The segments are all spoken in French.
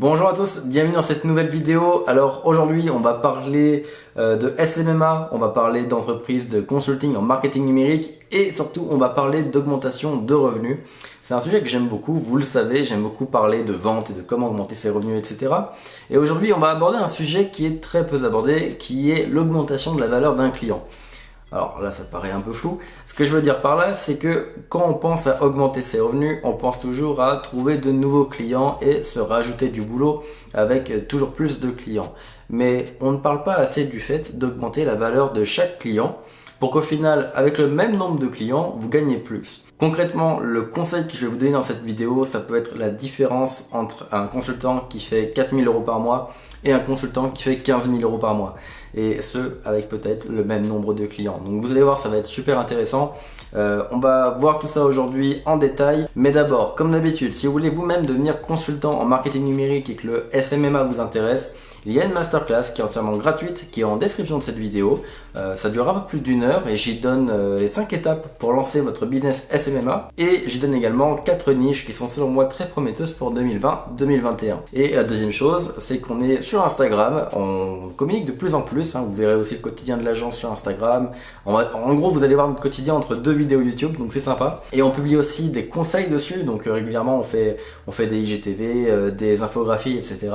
Bonjour à tous, bienvenue dans cette nouvelle vidéo. Alors aujourd'hui on va parler de SMMA, on va parler d'entreprise de consulting en marketing numérique et surtout on va parler d'augmentation de revenus. C'est un sujet que j'aime beaucoup, vous le savez, j'aime beaucoup parler de vente et de comment augmenter ses revenus, etc. Et aujourd'hui on va aborder un sujet qui est très peu abordé, qui est l'augmentation de la valeur d'un client. Alors là ça paraît un peu flou, ce que je veux dire par là c'est que quand on pense à augmenter ses revenus, on pense toujours à trouver de nouveaux clients et se rajouter du boulot avec toujours plus de clients. Mais on ne parle pas assez du fait d'augmenter la valeur de chaque client pour qu'au final, avec le même nombre de clients, vous gagnez plus. Concrètement, le conseil que je vais vous donner dans cette vidéo, ça peut être la différence entre un consultant qui fait 4 000 € par mois et un consultant qui fait 15 000 € par mois. Et ce, avec peut-être le même nombre de clients. Donc vous allez voir, ça va être super intéressant. On va voir tout ça aujourd'hui en détail. Mais d'abord, comme d'habitude, si vous voulez vous-même devenir consultant en marketing numérique et que le SMMA vous intéresse, il y a une masterclass qui est entièrement gratuite, qui est en description de cette vidéo. Ça durera un peu plus d'1 heure et j'y donne les 5 étapes pour lancer votre business SMMA. Et j'y donne également 4 niches qui sont selon moi très prometteuses pour 2020-2021. Et la deuxième chose, c'est qu'on est sur Instagram, on communique de plus en plus. Vous verrez aussi le quotidien de l'agence sur Instagram. En gros, vous allez voir notre quotidien entre 2 vidéos YouTube, donc c'est sympa. Et on publie aussi des conseils dessus, donc régulièrement on fait des IGTV, des infographies, etc.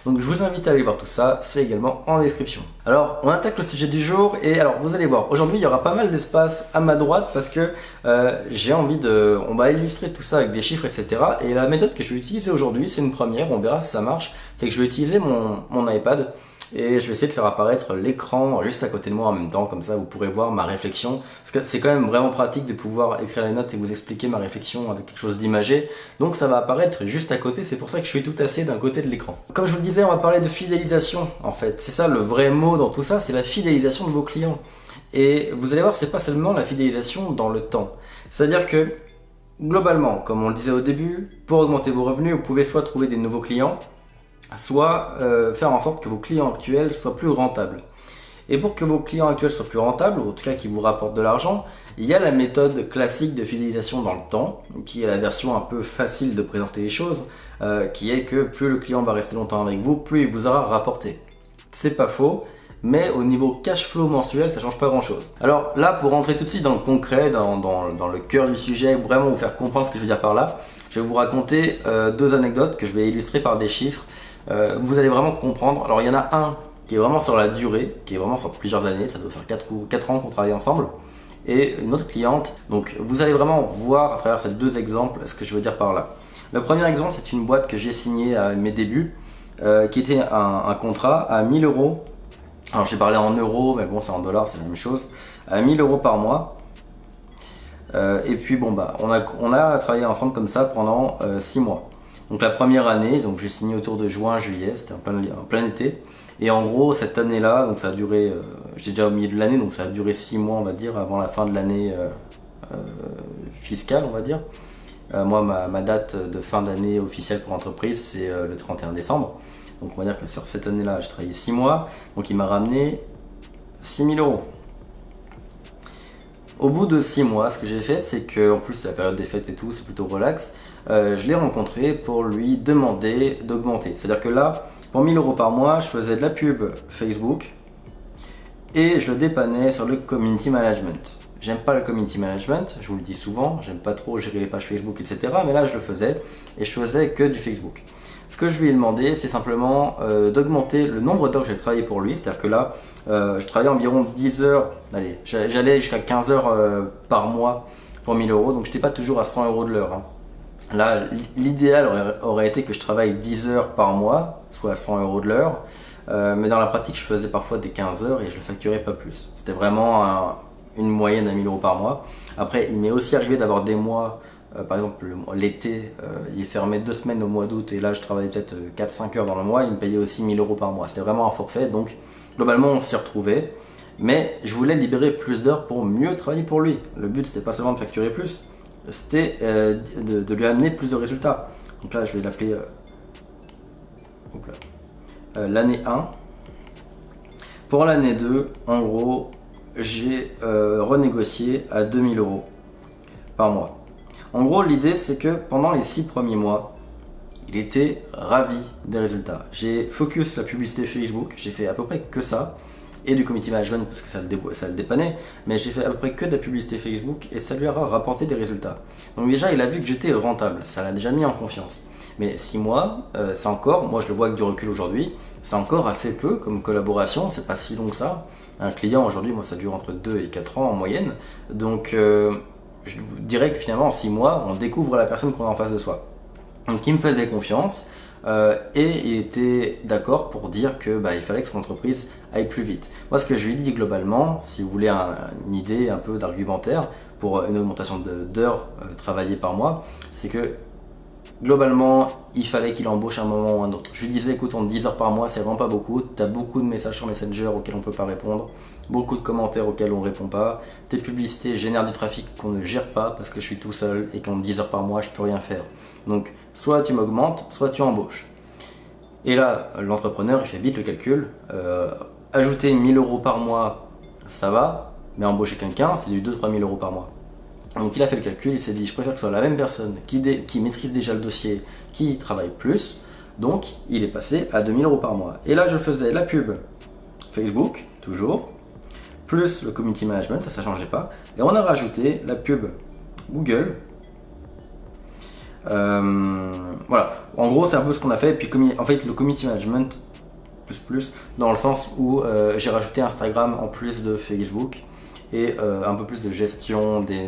Donc je vous invite à aller voir tout ça, c'est également en description. Alors on attaque le sujet du jour et alors vous allez voir, aujourd'hui il y aura pas mal d'espace à ma droite parce que on va illustrer tout ça avec des chiffres, etc. Et la méthode que je vais utiliser aujourd'hui, c'est une première, on verra si ça marche, c'est que je vais utiliser mon iPad. Et je vais essayer de faire apparaître l'écran juste à côté de moi en même temps, comme ça vous pourrez voir ma réflexion. Parce que c'est quand même vraiment pratique de pouvoir écrire les notes et vous expliquer ma réflexion avec quelque chose d'imagé. Donc ça va apparaître juste à côté, c'est pour ça que je suis tout assis d'un côté de l'écran. Comme je vous le disais, on va parler de fidélisation en fait. C'est ça le vrai mot dans tout ça, c'est la fidélisation de vos clients. Et vous allez voir, c'est pas seulement la fidélisation dans le temps. C'est-à-dire que globalement, comme on le disait au début, pour augmenter vos revenus, vous pouvez soit trouver des nouveaux clients, soit faire en sorte que vos clients actuels soient plus rentables. Et pour que vos clients actuels soient plus rentables, ou en tout cas qui vous rapportent de l'argent, il y a la méthode classique de fidélisation dans le temps, qui est la version un peu facile de présenter les choses, qui est que plus le client va rester longtemps avec vous, plus il vous aura rapporté. C'est pas faux, mais au niveau cash flow mensuel, ça change pas grand chose. Alors là, pour rentrer tout de suite dans le concret, dans le cœur du sujet, vraiment vous faire comprendre ce que je veux dire par là, je vais vous raconter 2 anecdotes que je vais illustrer par des chiffres. Vous allez vraiment comprendre. Alors il y en a un qui est vraiment sur la durée, qui est vraiment sur plusieurs années, ça doit faire 4 ans qu'on travaille ensemble, et une autre cliente. Donc vous allez vraiment voir à travers ces 2 exemples ce que je veux dire par là. Le premier exemple, c'est une boîte que j'ai signée à mes débuts, qui était un contrat à 1 000 €. Alors j'ai parlé en euros, mais bon c'est en dollars, c'est la même chose, à 1 000 € par mois. Et puis bon on a travaillé ensemble comme ça pendant 6 mois. Donc la première année, donc j'ai signé autour de juin-juillet, c'était en plein été. Et en gros cette année-là, donc ça a duré, j'étais déjà au milieu de l'année, donc ça a duré 6 mois on va dire, avant la fin de l'année fiscale on va dire. Moi ma date de fin d'année officielle pour l'entreprise c'est le 31 décembre. Donc on va dire que sur cette année-là j'ai travaillé 6 mois, donc il m'a ramené 6 000 €. Au bout de 6 mois, ce que j'ai fait, c'est que, en plus c'est la période des fêtes et tout, c'est plutôt relax, je l'ai rencontré pour lui demander d'augmenter. C'est-à-dire que là, pour 1 000 € par mois, je faisais de la pub Facebook et je le dépannais sur le community management. J'aime pas le community management, je vous le dis souvent, j'aime pas trop gérer les pages Facebook, etc. Mais là, je le faisais et je faisais que du Facebook. Ce que je lui ai demandé, c'est simplement d'augmenter le nombre d'heures que j'ai travaillé pour lui. C'est-à-dire que là, je travaillais environ 10 heures, allez, j'allais jusqu'à 15 heures par mois pour 1 000 €, donc je n'étais pas toujours à 100 € de l'heure. Là, l'idéal aurait été que je travaille 10 heures par mois, soit à 100 € de l'heure. Mais dans la pratique, je faisais parfois des 15 heures et je ne le facturais pas plus. C'était vraiment une moyenne à 1 000 € par mois. Après, il m'est aussi arrivé d'avoir des mois, par exemple l'été, il fermait 2 semaines au mois d'août et là je travaillais peut-être 4-5 heures dans le mois, il me payait aussi 1 000 € par mois. C'était vraiment un forfait, donc globalement on s'y retrouvait. Mais je voulais libérer plus d'heures pour mieux travailler pour lui. Le but c'était pas seulement de facturer plus, c'était de lui amener plus de résultats. Donc là je vais l'appeler l'année 1. Pour l'année 2, en gros, j'ai renégocié à 2 000 € par mois. En gros, l'idée c'est que pendant les 6 premiers mois, il était ravi des résultats. J'ai focus la publicité Facebook, j'ai fait à peu près que ça, et du community management parce que ça le dépannait, mais j'ai fait à peu près que de la publicité Facebook et ça lui a rapporté des résultats. Donc déjà, il a vu que j'étais rentable, ça l'a déjà mis en confiance. Mais 6 mois, c'est encore, moi je le vois avec du recul aujourd'hui, c'est encore assez peu comme collaboration, c'est pas si long que ça. Un client aujourd'hui, moi ça dure entre 2 et 4 ans en moyenne, donc je vous dirais que finalement en 6 mois, on découvre la personne qu'on a en face de soi. Donc il me faisait confiance et il était d'accord pour dire que il fallait que son entreprise aille plus vite. Moi ce que je lui ai dit globalement, si vous voulez une idée un peu d'argumentaire pour une augmentation d'heures travaillées par mois, c'est que globalement, il fallait qu'il embauche un moment ou un autre. Je lui disais, écoute, en 10 heures par mois, c'est vraiment pas beaucoup. Tu as beaucoup de messages sur Messenger auxquels on ne peut pas répondre, beaucoup de commentaires auxquels on ne répond pas. Tes publicités génèrent du trafic qu'on ne gère pas parce que je suis tout seul et qu'en 10 heures par mois, je peux rien faire. Donc, soit tu m'augmentes, soit tu embauches. Et là, l'entrepreneur, il fait vite le calcul. Ajouter 1000 euros par mois, ça va, mais embaucher quelqu'un, c'est du 2-3 000 euros par mois. Donc il a fait le calcul, il s'est dit je préfère que ce soit la même personne qui maîtrise déjà le dossier, qui travaille plus, donc il est passé à 2000 euros par mois. Et là je faisais la pub Facebook, toujours, plus le community management, ça ne changeait pas, et on a rajouté la pub Google. Voilà, en gros c'est un peu ce qu'on a fait, et puis en fait le community management plus dans le sens où j'ai rajouté Instagram en plus de Facebook, et un peu plus de gestion des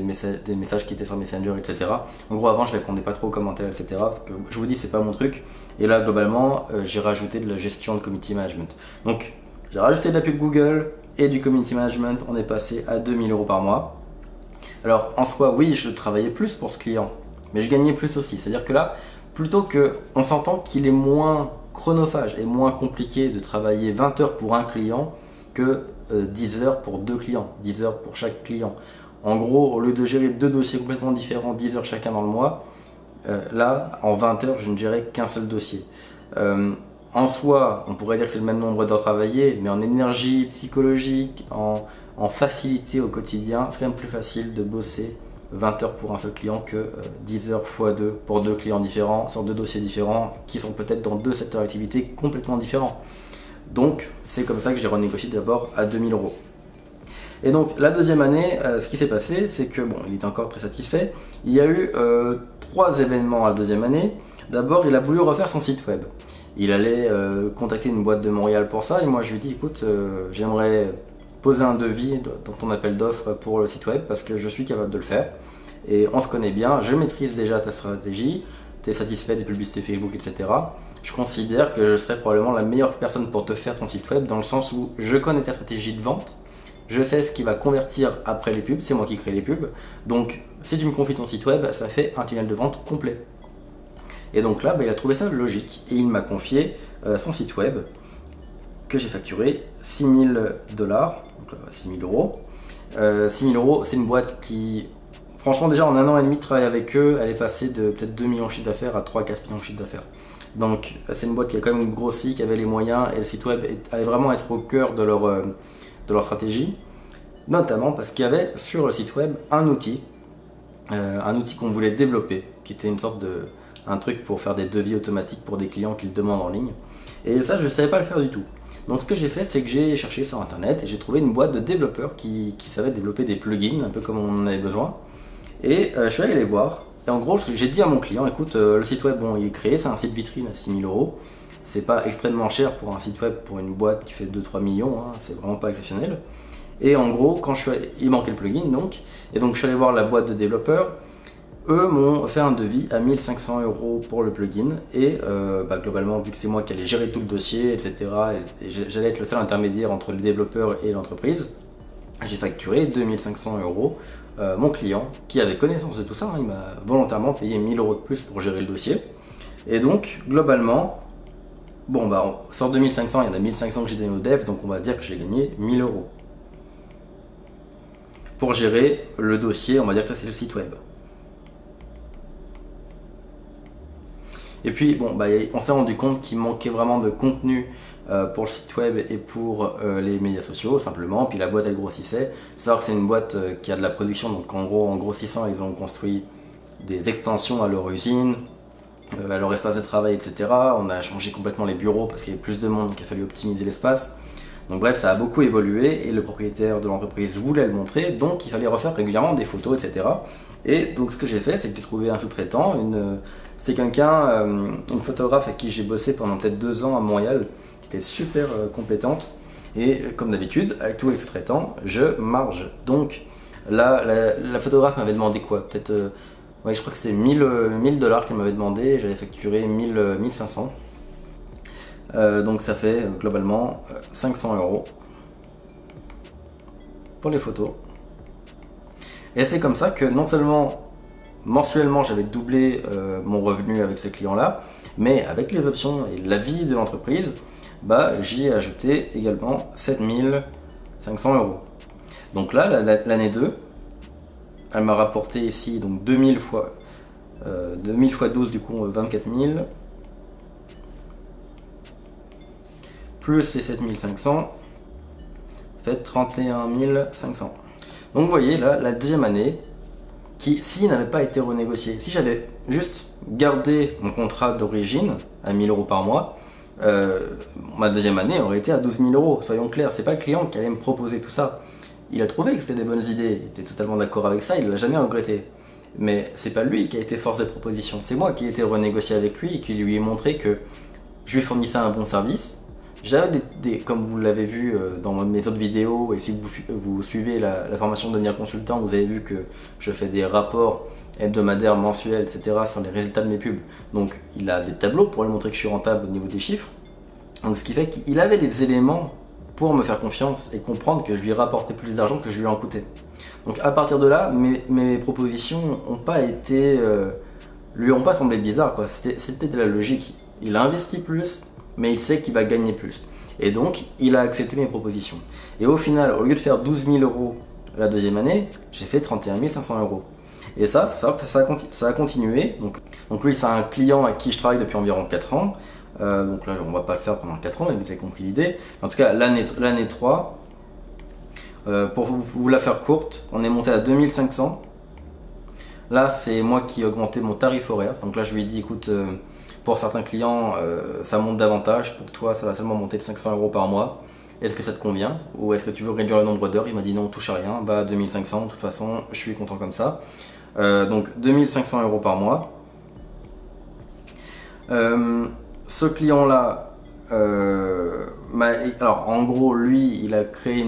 messages qui étaient sur Messenger, etc. En gros, avant, je répondais pas trop aux commentaires, etc. Parce que je vous dis, c'est pas mon truc. Et là, globalement, j'ai rajouté de la gestion de community management. Donc, j'ai rajouté de la pub Google et du community management. On est passé à 2000 euros par mois. Alors, en soi, oui, je travaillais plus pour ce client, mais je gagnais plus aussi. C'est-à-dire que là, plutôt qu'on s'entend qu'il est moins chronophage et moins compliqué de travailler 20 heures pour un client que 10 heures pour 2 clients, 10 heures pour chaque client. En gros, au lieu de gérer 2 dossiers complètement différents, 10 heures chacun dans le mois, là, en 20 heures, je ne gérais qu'un seul dossier. En soi, on pourrait dire que c'est le même nombre d'heures travaillées, mais en énergie psychologique, en facilité au quotidien, c'est quand même plus facile de bosser 20 heures pour un seul client que 10 heures x 2 pour 2 clients différents, sur 2 dossiers différents, qui sont peut-être dans 2 secteurs d'activité complètement différents. Donc, c'est comme ça que j'ai renégocié d'abord à 2000 euros. Et donc, la deuxième année, ce qui s'est passé, c'est que, bon, il était encore très satisfait. Il y a eu 3 événements à la deuxième année. D'abord, il a voulu refaire son site web. Il allait contacter une boîte de Montréal pour ça. Et moi, je lui ai dit, écoute, j'aimerais poser un devis dans ton appel d'offres pour le site web parce que je suis capable de le faire. Et on se connaît bien, je maîtrise déjà ta stratégie, tu es satisfait des publicités Facebook, etc. Je considère que je serais probablement la meilleure personne pour te faire ton site web dans le sens où je connais ta stratégie de vente, je sais ce qui va convertir après les pubs, c'est moi qui crée les pubs, donc si tu me confies ton site web, ça fait un tunnel de vente complet. Et donc là, il a trouvé ça logique et il m'a confié son site web que j'ai facturé 6000 dollars, donc 6000 euros. 6000 euros, c'est une boîte qui, franchement, déjà en 1 an et demi de travail avec eux, elle est passée de peut-être 2 millions de chiffre d'affaires à 3-4 millions de chiffre d'affaires. Donc c'est une boîte qui a quand même grossi, qui avait les moyens et le site web allait vraiment être au cœur de leur stratégie, notamment parce qu'il y avait sur le site web un outil qu'on voulait développer, qui était une sorte un truc pour faire des devis automatiques pour des clients qui le demandent en ligne. Et ça, je ne savais pas le faire du tout. Donc ce que j'ai fait, c'est que j'ai cherché sur internet et j'ai trouvé une boîte de développeurs qui savait développer des plugins, un peu comme on en avait besoin. Et je suis allé les voir. Et en gros, j'ai dit à mon client, écoute, le site web, bon, il est créé, c'est un site vitrine à 6000 euros. C'est pas extrêmement cher pour un site web, pour une boîte qui fait 2-3 millions, hein, c'est vraiment pas exceptionnel. Et en gros, il manquait le plugin donc. Et donc je suis allé voir la boîte de développeurs. Eux m'ont fait un devis à 1500 euros pour le plugin. Et globalement, vu que c'est moi qui allais gérer tout le dossier, etc., et j'allais être le seul intermédiaire entre les développeurs et l'entreprise, j'ai facturé 2500 euros. Mon client, qui avait connaissance de tout ça, il m'a volontairement payé 1000 euros de plus pour gérer le dossier. Et donc, globalement, sur 2500, il y en a 1500 que j'ai donné au dev, donc on va dire que j'ai gagné 1000 euros. Pour gérer le dossier, on va dire que ça c'est le site web. Et puis, on s'est rendu compte qu'il manquait vraiment de contenu pour le site web et pour les médias sociaux, simplement. Puis la boîte, elle grossissait. Il faut savoir que c'est une boîte qui a de la production, donc en gros, en grossissant, ils ont construit des extensions à leur usine. leur espace de travail, etc. On a changé complètement les bureaux parce qu'il y avait plus de monde, donc il a fallu optimiser l'espace. Donc bref, ça a beaucoup évolué et le propriétaire de l'entreprise voulait le montrer, donc il fallait refaire régulièrement des photos, etc. Et donc ce que j'ai fait, c'est que j'ai trouvé un sous-traitant, c'était quelqu'un, une photographe avec qui j'ai bossé pendant peut-être 2 ans à Montréal, qui était super compétente. Et comme d'habitude, avec tous les sous-traitants, je marge. Donc là, la photographe m'avait demandé quoi? Peut-être, ouais, je crois que c'était 1000 dollars qu'elle m'avait demandé, et j'avais facturé 1500. Donc ça fait globalement 500 € pour les photos. Et c'est comme ça que non seulement mensuellement j'avais doublé mon revenu avec ce client-là, mais avec les options et l'avis de l'entreprise, bah, j'y ai ajouté également 7500 €. Donc là, l'année 2, elle m'a rapporté ici donc 2000 fois 12, du coup 24 000, plus les 7500, fait 31 500. Donc vous voyez là, la deuxième année, qui s'il n'avait pas été renégocié, si j'avais juste gardé mon contrat d'origine à 1000 € par mois, ma deuxième année aurait été à 12 000 €. Soyons clairs, c'est pas le client qui allait me proposer tout ça. Il a trouvé que c'était des bonnes idées, il était totalement d'accord avec ça, il l'a jamais regretté. Mais c'est pas lui qui a été force de proposition, c'est moi qui ai été renégocié avec lui et qui lui ai montré que je lui fournissais un bon service. J'avais comme vous l'avez vu dans mes autres vidéos, et si vous suivez la formation de devenir consultant, vous avez vu que je fais des rapports hebdomadaires, mensuels, etc. sur les résultats de mes pubs. Donc il a des tableaux pour lui montrer que je suis rentable au niveau des chiffres. Donc ce qui fait qu'il avait des éléments pour me faire confiance et comprendre que je lui rapportais plus d'argent que je lui en coûtais. Donc à partir de là, mes propositions lui ont pas semblé bizarres, quoi. C'était de la logique. Il a investi plus, mais il sait qu'il va gagner plus. Et donc, il a accepté mes propositions. Et au final, au lieu de faire 12 000 € la deuxième année, j'ai fait 31 500 €. Et ça, il faut savoir que ça a continué. Donc lui, c'est un client avec qui je travaille depuis environ 4 ans. Donc là, on va pas le faire pendant 4 ans, mais vous avez compris l'idée. En tout cas, l'année 3, pour vous la faire courte, on est monté à 2500. Là, c'est moi qui ai augmenté mon tarif horaire. Donc là, je lui ai dit, écoute, pour certains clients, ça monte davantage. Pour toi, ça va seulement monter de 500 € par mois. Est-ce que ça te convient? Ou est-ce que tu veux réduire le nombre d'heures? Il m'a dit non, on touche à rien. Bah, 2500, de toute façon, je suis content comme ça. Donc, 2500 € par mois. Ce client-là, alors en gros, lui, il a créé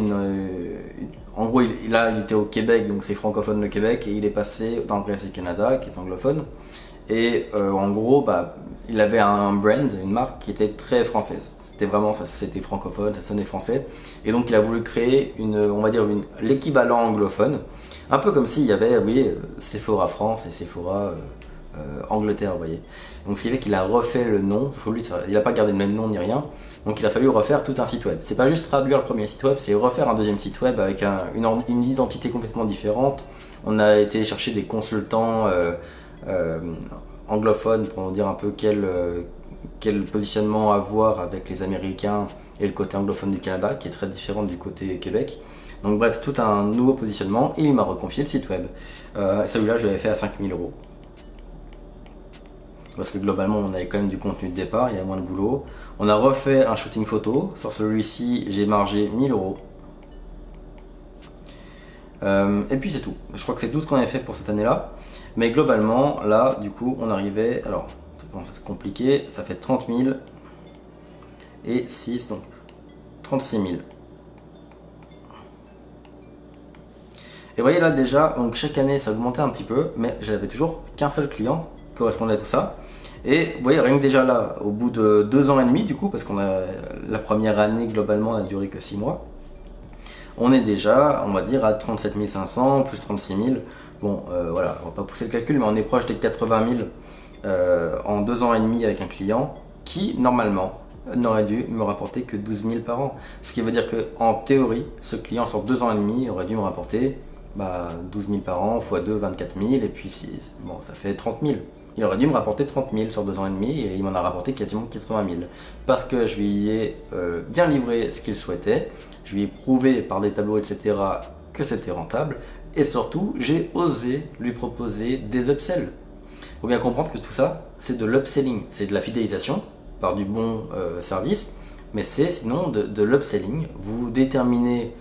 en gros, il était au Québec, donc c'est francophone le Québec, et il est passé dans le Canada, qui est anglophone. Et en gros, bah, il avait un brand, une marque qui était très française. C'était vraiment ça, c'était francophone, ça sonnait français. Et donc il a voulu créer on va dire l'équivalent anglophone, un peu comme s'il y avait, vous voyez, Sephora France et Sephora Angleterre, vous voyez. Donc ce qui fait qu'il a refait le nom. Lui, il n'a pas gardé le même nom ni rien. Donc il a fallu refaire tout un site web. C'est pas juste traduire le premier site web, c'est refaire un deuxième site web avec une identité complètement différente. On a été chercher des consultants anglophones pour nous dire un peu quel positionnement avoir avec les Américains et le côté anglophone du Canada, qui est très différent du côté Québec. Donc bref, tout un nouveau positionnement, et il m'a reconfié le site web. Celui-là, je l'avais fait à 5000 €. Parce que globalement, on avait quand même du contenu de départ, il y a moins de boulot. On a refait un shooting photo. Sur celui-ci, j'ai margé 1000 €. Et puis c'est tout. Je crois que c'est tout ce qu'on avait fait pour cette année-là. Mais globalement, là, du coup, on arrivait. Alors, ça commence à se compliquer. Ça fait 30 000 et 6, donc 36 000. Et vous voyez là déjà, donc chaque année ça augmentait un petit peu, mais j'avais toujours qu'un seul client qui correspondait à tout ça. Et vous voyez, rien que déjà là, au bout de 2 ans et demi, du coup, parce qu'on a la première année globalement n'a duré que 6 mois, on est déjà, on va dire, à 37 500 plus 36 000. Bon, voilà, on va pas pousser le calcul, mais on est proche des 80 000 en 2 ans et demi avec un client qui, normalement, n'aurait dû me rapporter que 12 000 par an. Ce qui veut dire qu'en théorie, ce client sur 2 ans et demi aurait dû me rapporter 12 000 par an, x 2, 24 000, et puis bon, ça fait 30 000. Il aurait dû me rapporter 30 000 sur 2 ans et demi, et il m'en a rapporté quasiment 80 000. Parce que je lui ai bien livré ce qu'il souhaitait, je lui ai prouvé par des tableaux, etc., que c'était rentable, et surtout, j'ai osé lui proposer des upsells. Il faut bien comprendre que tout ça, c'est de l'upselling, c'est de la fidélisation par du bon service, mais c'est sinon de l'upselling. Vous déterminez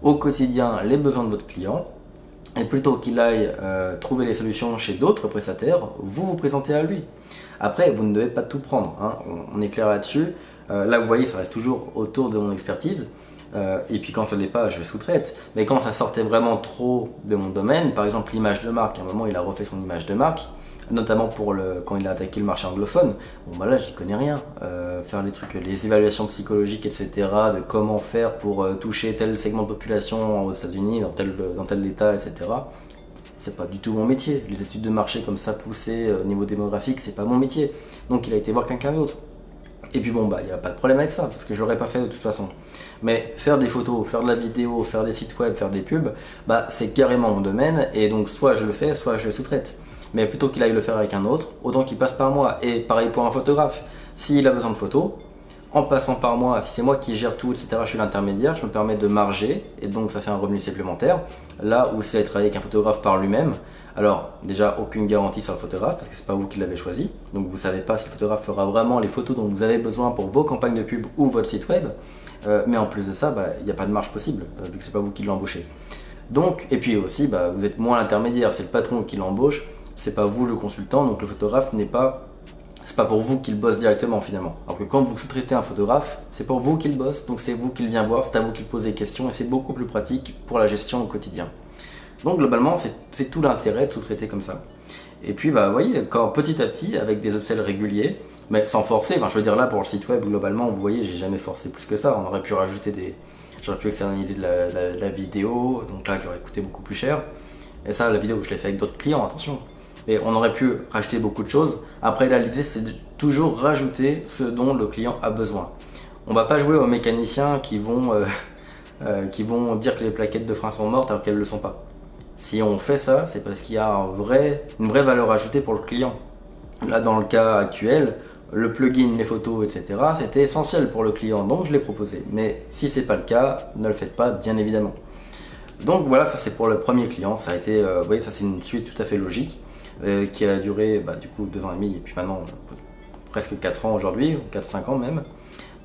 au quotidien les besoins de votre client, et plutôt qu'il aille trouver les solutions chez d'autres prestataires, vous vous présentez à lui. Après, vous ne devez pas tout prendre, hein. On est clair là-dessus. Là, vous voyez, ça reste toujours autour de mon expertise. Et puis quand ça ne l'est pas, je sous-traite. Mais quand ça sortait vraiment trop de mon domaine, par exemple l'image de marque, à un moment il a refait son image de marque, notamment quand il a attaqué le marché anglophone. Bon bah là j'y connais rien. Faire les trucs, les évaluations psychologiques, etc. de comment faire pour toucher tel segment de population aux États-Unis, dans tel état, etc. C'est pas du tout mon métier. Les études de marché comme ça poussées au niveau démographique, c'est pas mon métier. Donc il a été voir quelqu'un d'autre. Et puis bon, bah il n'y a pas de problème avec ça, parce que je l'aurais pas fait de toute façon. Mais faire des photos, faire de la vidéo, faire des sites web, faire des pubs, bah c'est carrément mon domaine, et donc soit je le fais, soit je le sous-traite. Mais plutôt qu'il aille le faire avec un autre, autant qu'il passe par moi. Et pareil pour un photographe, s'il a besoin de photos, en passant par moi, si c'est moi qui gère tout, etc., je suis l'intermédiaire, je me permets de marger, et donc ça fait un revenu supplémentaire. Là où c'est travailler avec un photographe par lui-même, alors déjà aucune garantie sur le photographe, parce que c'est pas vous qui l'avez choisi, donc vous savez pas si le photographe fera vraiment les photos dont vous avez besoin pour vos campagnes de pub ou votre site web, mais en plus de ça, il n'y a pas de marge possible, vu que c'est pas vous qui l'embauchez. Donc, et puis aussi, vous êtes moins l'intermédiaire, c'est le patron qui l'embauche, c'est pas vous le consultant, donc le photographe c'est pas pour vous qu'il bosse directement finalement. Alors que quand vous sous-traitez un photographe, c'est pour vous qu'il bosse, donc c'est vous qu'il vient voir, c'est à vous qu'il pose des questions et c'est beaucoup plus pratique pour la gestion au quotidien. Donc globalement, c'est tout l'intérêt de sous-traiter comme ça. Et puis vous voyez, quand petit à petit, avec des upsells réguliers, mais sans forcer, je veux dire là pour le site web, globalement, vous voyez, j'ai jamais forcé plus que ça. On aurait pu rajouter j'aurais pu externaliser de la vidéo, donc là qui aurait coûté beaucoup plus cher. Et ça, la vidéo, je l'ai fait avec d'autres clients, attention. Et on aurait pu rajouter beaucoup de choses. Après là, l'idée c'est de toujours rajouter ce dont le client a besoin. On va pas jouer aux mécaniciens qui vont dire que les plaquettes de frein sont mortes alors qu'elles ne le sont pas. Si on fait ça, c'est parce qu'il y a une vraie valeur ajoutée pour le client. Là, dans le cas actuel, le plugin, les photos, etc., c'était essentiel pour le client, donc je l'ai proposé. Mais si c'est pas le cas, ne le faites pas, bien évidemment. Donc voilà, ça c'est pour le premier client. Ça a été, vous voyez, ça c'est une suite tout à fait logique qui a duré du coup 2 ans et demi et puis maintenant presque 4 ans aujourd'hui, 4-5 ans même.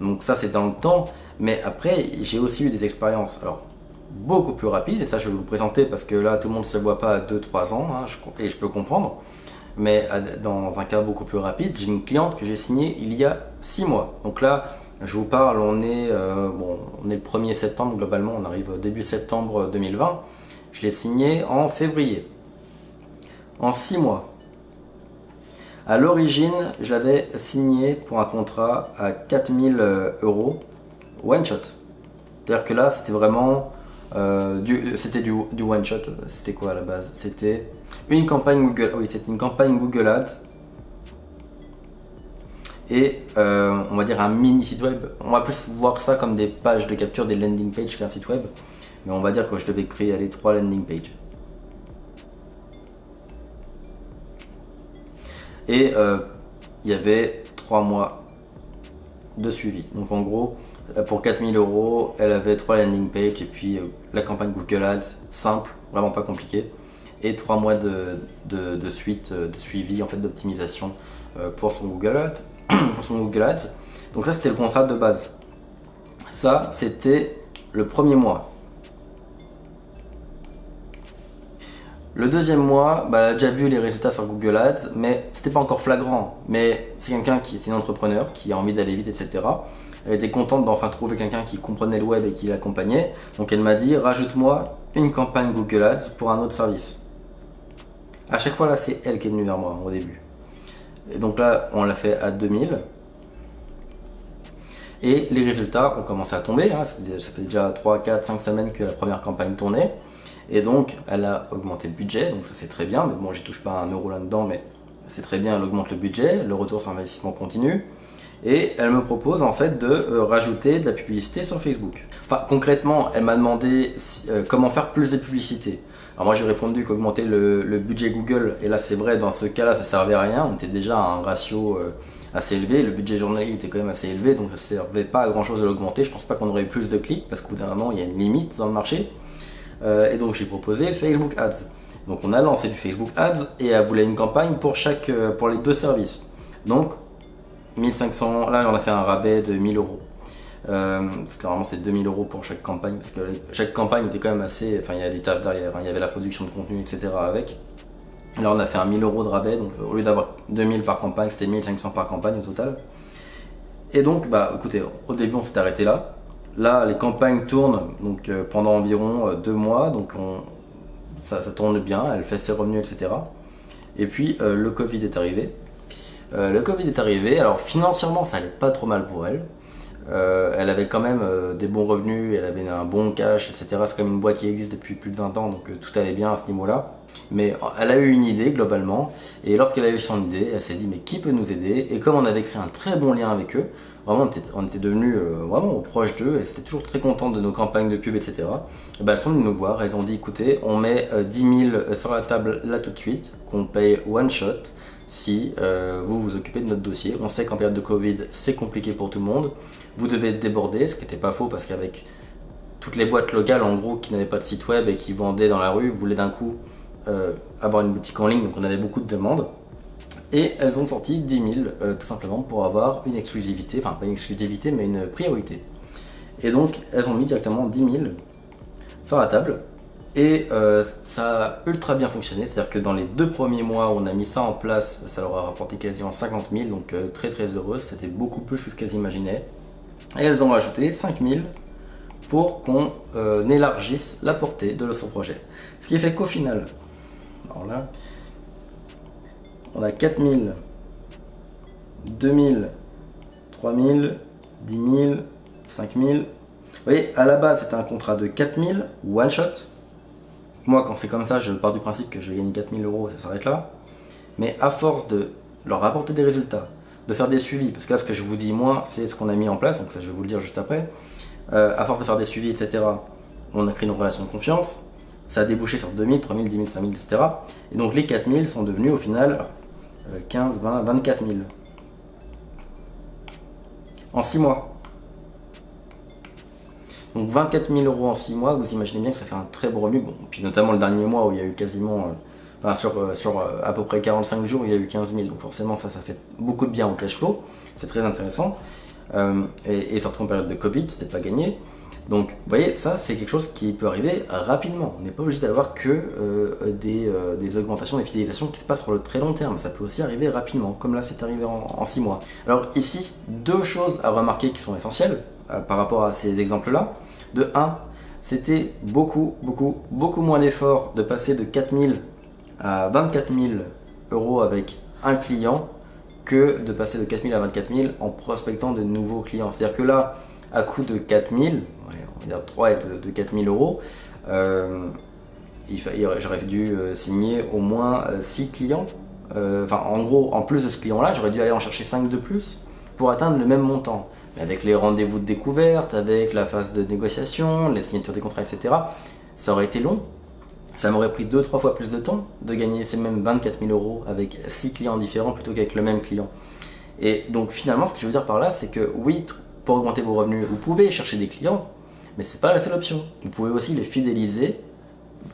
Donc ça c'est dans le temps, mais après j'ai aussi eu des expériences. Alors beaucoup plus rapide, et ça je vais vous le présenter parce que là tout le monde ne se voit pas à 2-3 ans, hein, et je peux comprendre, mais dans un cas beaucoup plus rapide, j'ai une cliente que j'ai signée il y a 6 mois. Donc là je vous parle, on est le 1er septembre globalement, on arrive début septembre 2020, je l'ai signée en février, en 6 mois. À l'origine, je l'avais signé pour un contrat à 4000 € one shot. C'est-à-dire que là, c'était vraiment du one shot. C'était quoi à la base? C'était une campagne Google. Oui, c'était une campagne Google Ads et on va dire un mini site web. On va plus voir ça comme des pages de capture, des landing pages qu'un site web. Mais on va dire que je devais créer les 3 landing pages. Et il y avait 3 mois de suivi. Donc en gros, pour 4000 €, elle avait 3 landing pages et puis la campagne Google Ads, simple, vraiment pas compliqué. Et 3 mois de suite, de suivi, en fait, d'optimisation pour son Google Ads. pour son Google Ads. Donc ça, c'était le contrat de base. Ça, c'était le premier mois. Le deuxième mois, elle a déjà vu les résultats sur Google Ads, mais c'était pas encore flagrant. Mais c'est quelqu'un c'est une entrepreneur qui a envie d'aller vite, etc. Elle était contente d'enfin trouver quelqu'un qui comprenait le web et qui l'accompagnait. Donc elle m'a dit, rajoute-moi une campagne Google Ads pour un autre service. À chaque fois là, c'est elle qui est venue vers moi au début. Et donc là, on l'a fait à 2000. Et les résultats ont commencé à tomber. Ça fait déjà 3, 4, 5 semaines que la première campagne tournait. Et donc, elle a augmenté le budget, donc ça c'est très bien, mais bon, j'y touche pas un euro là-dedans, mais c'est très bien, elle augmente le budget, le retour sur investissement continue, et elle me propose en fait de rajouter de la publicité sur Facebook. Enfin, concrètement, elle m'a demandé comment faire plus de publicité. Alors moi, j'ai répondu qu'augmenter le budget Google, et là c'est vrai, dans ce cas-là, ça servait à rien, on était déjà à un ratio assez élevé, le budget journalier était quand même assez élevé, donc ça servait pas à grand-chose de l'augmenter. Je pense pas qu'on aurait eu plus de clics, parce qu'au bout d'un moment, il y a une limite dans le marché. Et donc j'ai proposé Facebook Ads. Donc on a lancé du Facebook Ads et elle voulait une campagne pour les deux services. Donc 1500, là on a fait un rabais de 1000 euros. Parce que normalement c'est 2000 euros pour chaque campagne, parce que chaque campagne était quand même assez, enfin il y a du taf derrière, hein, il y avait la production de contenu, etc. avec. Là on a fait un 1000 euros de rabais, donc au lieu d'avoir 2000 par campagne, c'était 1500 par campagne au total. Et donc, bah écoutez, au début on s'est arrêté là. Là les campagnes tournent donc, pendant environ 2 mois, donc ça tourne bien, elle fait ses revenus, etc. Et puis le Covid est arrivé. Alors financièrement ça allait pas trop mal pour elle. Elle avait quand même des bons revenus, elle avait un bon cash, etc. C'est quand même une boîte qui existe depuis plus de 20 ans, donc tout allait bien à ce niveau-là. Mais elle a eu une idée globalement, et lorsqu'elle a eu son idée, elle s'est dit mais qui peut nous aider? Et comme on avait créé un très bon lien avec eux, vraiment on était devenus vraiment proches d'eux, et c'était toujours très contente de nos campagnes de pub, etc. Et ben, elles sont venues nous voir, elles ont dit écoutez, on met 10 000 sur la table là tout de suite, qu'on paye one shot si vous vous occupez de notre dossier. On sait qu'en période de Covid c'est compliqué pour tout le monde, vous devez être débordé, ce qui n'était pas faux parce qu'avec toutes les boîtes locales en gros qui n'avaient pas de site web et qui vendaient dans la rue, voulaient d'un coup avoir une boutique en ligne, donc on avait beaucoup de demandes. Et elles ont sorti 10 000 tout simplement pour avoir une exclusivité, enfin pas une exclusivité mais une priorité. Et donc elles ont mis directement 10 000 sur la table. Et ça a ultra bien fonctionné, c'est-à-dire que dans les 2 premiers mois où on a mis ça en place, ça leur a rapporté quasiment 50 000, donc très très heureuse, c'était beaucoup plus que ce qu'elles imaginaient. Et elles ont rajouté 5 000 pour qu'on élargisse la portée de son projet. Ce qui fait qu'au final, alors là, on a 4 000, 2 000, 3 000, 10 000, 5 000. Vous voyez, à la base, c'était un contrat de 4 000 one shot. Moi, quand c'est comme ça, je pars du principe que je vais gagner 4 000 euros et ça s'arrête là. Mais à force de leur apporter des résultats, de faire des suivis, parce que là, ce que je vous dis, moi, c'est ce qu'on a mis en place, donc ça, je vais vous le dire juste après. À force de faire des suivis, etc., on a créé une relation de confiance. Ça a débouché sur 2 000, 3 000, 10 000, 5 000, etc. Et donc, les 4 000 sont devenus au final 15, 20, 24 000 en 6 mois. Donc 24 000 euros en 6 mois, vous imaginez bien que ça fait un très bon revenu. Bon, puis notamment le dernier mois où il y a eu quasiment, sur à peu près 45 jours, il y a eu 15 000. Donc forcément, ça fait beaucoup de bien au cash flow. C'est très intéressant. Et surtout en période de Covid, c'était pas gagné. Donc vous voyez, ça c'est quelque chose qui peut arriver rapidement. On n'est pas obligé d'avoir que des augmentations, des fidélisations qui se passent sur le très long terme. Ça peut aussi arriver rapidement, comme là c'est arrivé en 6 mois. Alors ici, 2 choses à remarquer qui sont essentielles par rapport à ces exemples-là. De 1, c'était beaucoup moins d'efforts de passer de 4 000 à 24 000 euros avec un client que de passer de 4 000 à 24 000 en prospectant de nouveaux clients. C'est-à-dire que là, à coût de 4 000, on va dire 3 et de 4 000 euros, j'aurais dû signer au moins 6 clients. En gros, en plus de ce client-là, j'aurais dû aller en chercher 5 de plus pour atteindre le même montant. Mais avec les rendez-vous de découverte, avec la phase de négociation, les signatures des contrats, etc., ça aurait été long. Ça m'aurait pris 2-3 fois plus de temps de gagner ces mêmes 24 000 euros avec 6 clients différents plutôt qu'avec le même client. Et donc finalement, ce que je veux dire par là, c'est que oui, pour augmenter vos revenus, vous pouvez chercher des clients, mais c'est pas la seule option. Vous pouvez aussi les fidéliser,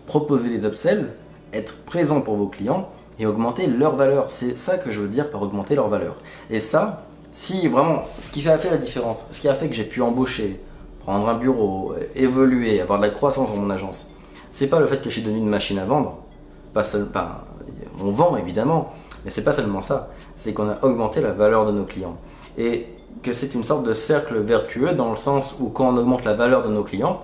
proposer les upsells, être présent pour vos clients et augmenter leur valeur. C'est ça que je veux dire par augmenter leur valeur. Et ça, si vraiment, ce qui a fait la différence, ce qui a fait que j'ai pu embaucher, prendre un bureau, évoluer, avoir de la croissance dans mon agence, c'est pas le fait que je suis devenu une machine à vendre. On vend évidemment, mais c'est pas seulement ça. C'est qu'on a augmenté la valeur de nos clients. Et que c'est une sorte de cercle vertueux dans le sens où quand on augmente la valeur de nos clients,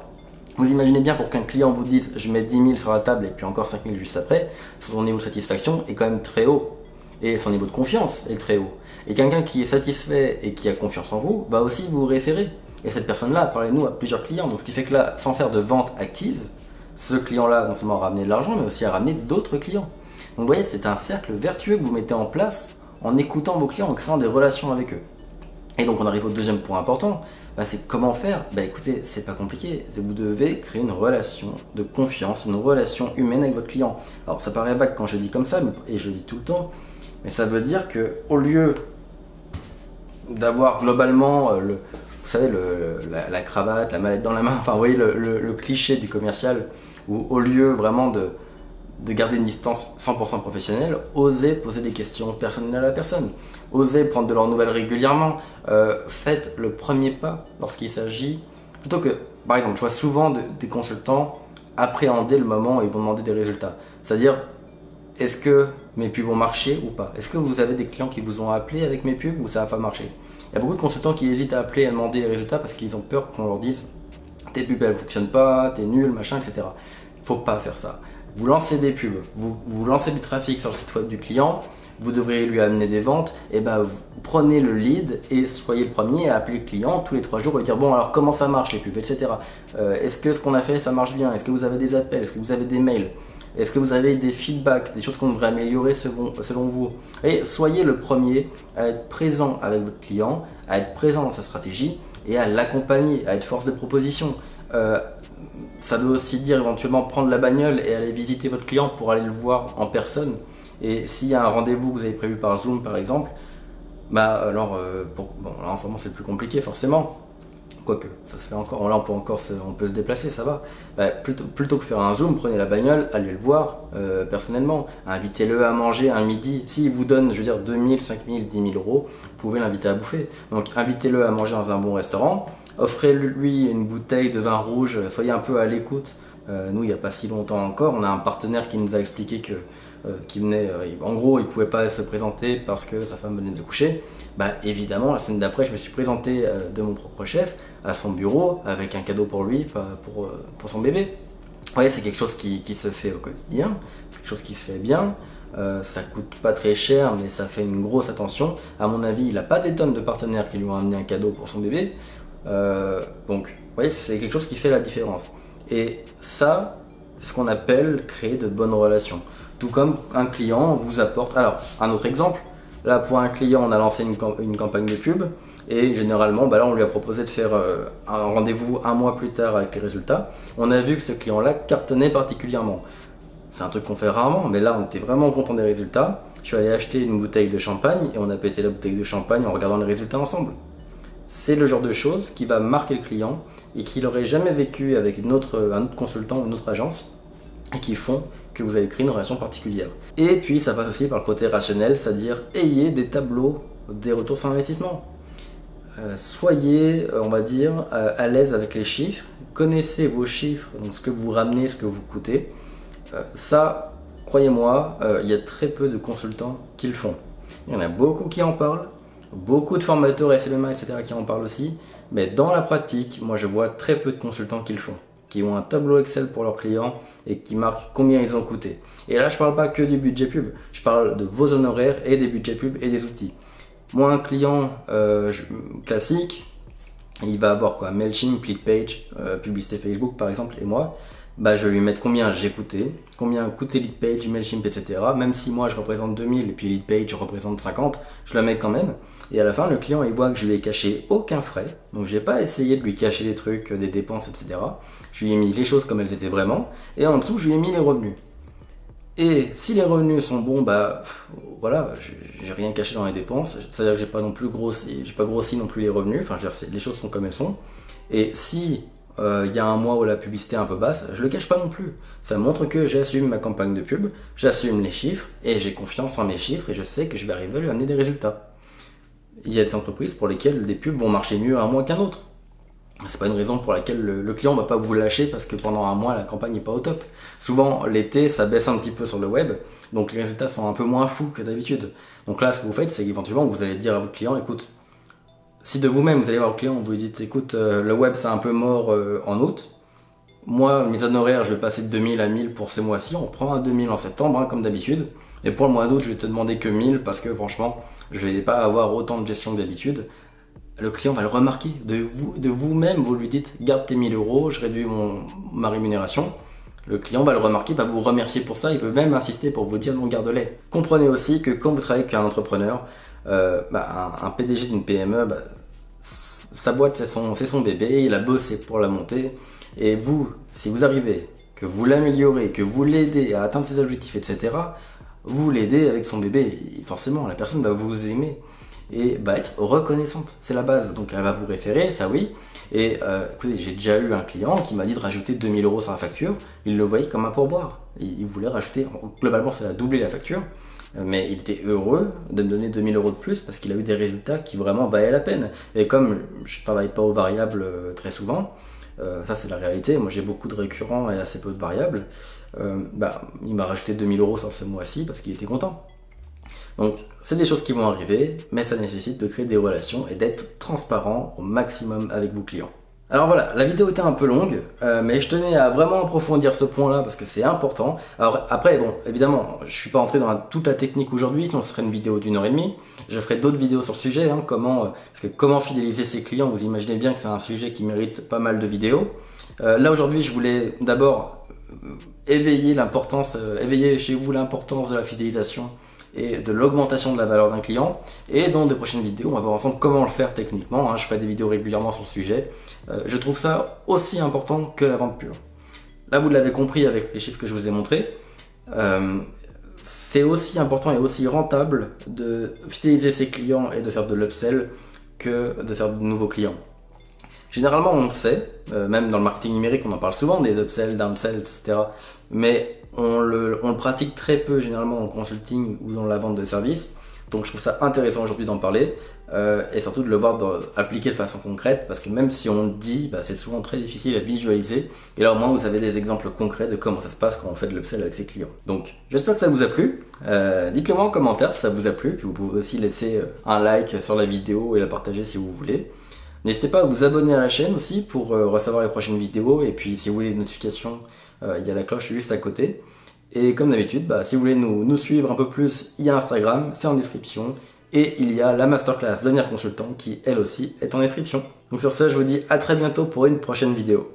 vous imaginez bien pour qu'un client vous dise je mets 10 000 sur la table et puis encore 5 000 juste après, son niveau de satisfaction est quand même très haut. Et son niveau de confiance est très haut. Et quelqu'un qui est satisfait et qui a confiance en vous, va aussi vous référer. Et cette personne-là, parlez-nous à plusieurs clients. Donc ce qui fait que là, sans faire de vente active, ce client-là non seulement a ramené de l'argent, mais aussi a ramené d'autres clients. Donc vous voyez, c'est un cercle vertueux que vous mettez en place en écoutant vos clients, en créant des relations avec eux. Et donc on arrive au deuxième point important, c'est comment faire. Écoutez, c'est pas compliqué, vous devez créer une relation de confiance, une relation humaine avec votre client. Alors ça paraît vague quand je dis comme ça, et je le dis tout le temps, mais ça veut dire que au lieu d'avoir globalement vous savez, la cravate, la mallette dans la main, enfin vous voyez le cliché du commercial, où au lieu vraiment de garder une distance 100% professionnelle, osez poser des questions personnelles à la personne, osez prendre de leurs nouvelles régulièrement, faites le premier pas lorsqu'il s'agit, plutôt que, par exemple, je vois souvent des consultants appréhender le moment où ils vont demander des résultats. C'est-à-dire, est-ce que mes pubs ont marché ou pas? Est-ce que vous avez des clients qui vous ont appelé avec mes pubs ou ça n'a pas marché? Il y a beaucoup de consultants qui hésitent à appeler et à demander les résultats parce qu'ils ont peur qu'on leur dise tes pubs elles fonctionnent pas, t'es nul, machin, etc. Il ne faut pas faire ça. Vous lancez des pubs, vous lancez du trafic sur le site web du client, vous devriez lui amener des ventes, et ben vous prenez le lead et soyez le premier à appeler le client tous les 3 jours et dire bon alors comment ça marche les pubs, etc. Est-ce que ce qu'on a fait ça marche bien? Est-ce que vous avez des appels? Est-ce que vous avez des mails? Est-ce que vous avez des feedbacks, des choses qu'on devrait améliorer selon vous? Et soyez le premier à être présent avec votre client, à être présent dans sa stratégie et à l'accompagner, à être force de proposition. Ça veut aussi dire éventuellement prendre la bagnole et aller visiter votre client pour aller le voir en personne. Et s'il y a un rendez-vous que vous avez prévu par Zoom par exemple, bah alors, là en ce moment c'est plus compliqué forcément. Quoique, ça se fait encore, là on peut se déplacer, ça va. Bah, plutôt que faire un Zoom, prenez la bagnole, allez le voir personnellement. Invitez-le à manger un midi. S'il vous donne, je veux dire, 2000, 5000, 10 000 euros, vous pouvez l'inviter à bouffer. Donc invitez-le à manger dans un bon restaurant. Offrez-lui une bouteille de vin rouge, soyez un peu à l'écoute. Nous, il n'y a pas si longtemps encore, on a un partenaire qui nous a expliqué que qui venait, en gros, il ne pouvait pas se présenter parce que sa femme venait d'accoucher. Bah, évidemment, la semaine d'après, je me suis présenté de mon propre chef à son bureau avec un cadeau pour lui, pour son bébé. Vous voyez, c'est quelque chose qui se fait au quotidien, c'est quelque chose qui se fait bien. Ça coûte pas très cher, mais ça fait une grosse attention. À mon avis, il n'a pas des tonnes de partenaires qui lui ont amené un cadeau pour son bébé. Donc, vous voyez, c'est quelque chose qui fait la différence. Et ça, c'est ce qu'on appelle créer de bonnes relations. Tout comme un client vous apporte... Alors, un autre exemple. Là, pour un client, on a lancé une campagne de pub. Et généralement, bah là, on lui a proposé de faire un rendez-vous un mois plus tard avec les résultats. On a vu que ce client-là cartonnait particulièrement. C'est un truc qu'on fait rarement, mais là, on était vraiment content des résultats. Je suis allé acheter une bouteille de champagne et on a pété la bouteille de champagne en regardant les résultats ensemble. C'est le genre de choses qui va marquer le client et qu'il n'aurait jamais vécu avec un autre consultant ou une autre agence et qui font que vous avez créé une relation particulière. Et puis ça passe aussi par le côté rationnel, c'est-à-dire ayez des tableaux des retours sur investissement. Soyez, on va dire, à l'aise avec les chiffres, connaissez vos chiffres, donc ce que vous ramenez, ce que vous coûtez. Ça, croyez-moi, il y a très peu de consultants qui le font. Il y en a beaucoup qui en parlent, beaucoup de formateurs SMMA, etc. qui en parlent aussi, mais dans la pratique, moi je vois très peu de consultants qui le font, qui ont un tableau Excel pour leurs clients et qui marquent combien ils ont coûté. Et là, je ne parle pas que du budget pub, je parle de vos honoraires et des budgets pub et des outils. Moi, un client classique, il va avoir quoi? Mailchimp, Leadpage, publicité Facebook par exemple, et moi, bah, je vais lui mettre combien j'ai coûté, combien coûtait Leadpage, Mailchimp, etc. Même si moi je représente 2000 et puis Leadpage représente 50, je la mets quand même. Et à la fin, le client il voit que je lui ai caché aucun frais, donc j'ai pas essayé de lui cacher des trucs, des dépenses, etc. Je lui ai mis les choses comme elles étaient vraiment, et en dessous je lui ai mis les revenus. Et si les revenus sont bons, bah voilà, j'ai rien caché dans les dépenses, c'est-à-dire que j'ai pas grossi non plus les revenus, enfin je veux dire, les choses sont comme elles sont. Et si il y a un mois où la publicité est un peu basse, je le cache pas non plus. Ça montre que j'assume ma campagne de pub, j'assume les chiffres et j'ai confiance en mes chiffres et je sais que je vais arriver à lui amener des résultats. Il y a des entreprises pour lesquelles des pubs vont marcher mieux un mois qu'un autre. C'est pas une raison pour laquelle le client va pas vous lâcher parce que pendant un mois la campagne n'est pas au top. Souvent l'été ça baisse un petit peu sur le web, donc les résultats sont un peu moins fous que d'habitude. Donc là ce que vous faites c'est qu'éventuellement vous allez dire à votre client écoute, si de vous-même vous allez voir le client, vous lui dites écoute le web c'est un peu mort en août, moi mes honoraires je vais passer de 2000 à 1000 pour ces mois-ci, on prend un 2000 en septembre comme d'habitude, et pour le mois d'août je vais te demander que 1000 parce que franchement je vais pas avoir autant de gestion que d'habitude. Le client va le remarquer. De vous-même, vous lui dites garde tes 1000 euros, je réduis ma rémunération. Le client va le remarquer, va vous remercier pour ça, il peut même insister pour vous dire non, garde-les. Comprenez aussi que quand vous travaillez avec un entrepreneur, un PDG d'une PME, sa boîte c'est son bébé, il a bossé pour la monter. Et vous, si vous arrivez, que vous l'améliorez, que vous l'aidez à atteindre ses objectifs, etc., vous l'aidez avec son bébé, forcément la personne va vous aimer. et être reconnaissante. C'est la base. Donc elle va vous référer, ça oui. Et écoutez, j'ai déjà eu un client qui m'a dit de rajouter 2000 € sur la facture. Il le voyait comme un pourboire. Il voulait rajouter, globalement ça a doublé la facture. Mais il était heureux de me donner 2000 € de plus parce qu'il a eu des résultats qui vraiment valaient la peine. Et comme je travaille pas aux variables très souvent, ça c'est la réalité, moi j'ai beaucoup de récurrents et assez peu de variables, il m'a rajouté 2000 € sur ce mois-ci parce qu'il était content. Donc c'est des choses qui vont arriver, mais ça nécessite de créer des relations et d'être transparent au maximum avec vos clients. Alors voilà, la vidéo était un peu longue, mais je tenais à vraiment approfondir ce point-là parce que c'est important. Alors après, bon, évidemment, je suis pas entré dans toute la technique aujourd'hui, sinon ce serait une vidéo d'1 h 30. Je ferai d'autres vidéos sur le sujet, parce que comment fidéliser ses clients, vous imaginez bien que c'est un sujet qui mérite pas mal de vidéos. Là aujourd'hui, je voulais d'abord éveiller chez vous l'importance de la fidélisation et de l'augmentation de la valeur d'un client. Et dans de prochaines vidéos, on va voir ensemble comment le faire techniquement. Je fais des vidéos régulièrement sur le sujet. Je trouve ça aussi important que la vente pure. Là, vous l'avez compris avec les chiffres que je vous ai montrés. C'est aussi important et aussi rentable de fidéliser ses clients et de faire de l'upsell que de faire de nouveaux clients. Généralement, on le sait, même dans le marketing numérique, on en parle souvent, des upsells, downsells, etc. Mais on le pratique très peu généralement dans le consulting ou dans la vente de services. Donc je trouve ça intéressant aujourd'hui d'en parler et surtout de le voir appliquer de façon concrète parce que même si on le dit, c'est souvent très difficile à visualiser. Et là au moins vous avez des exemples concrets de comment ça se passe quand on fait de l'upsell avec ses clients. Donc j'espère que ça vous a plu. Dites-le moi en commentaire si ça vous a plu. Puis vous pouvez aussi laisser un like sur la vidéo et la partager si vous voulez. N'hésitez pas à vous abonner à la chaîne aussi pour recevoir les prochaines vidéos. Et puis si vous voulez les notifications, il y a la cloche juste à côté. Et comme d'habitude, si vous voulez nous suivre un peu plus, il y a Instagram, c'est en description. Et il y a la masterclass Devenir Consultant qui, elle aussi, est en description. Donc sur ça, je vous dis à très bientôt pour une prochaine vidéo.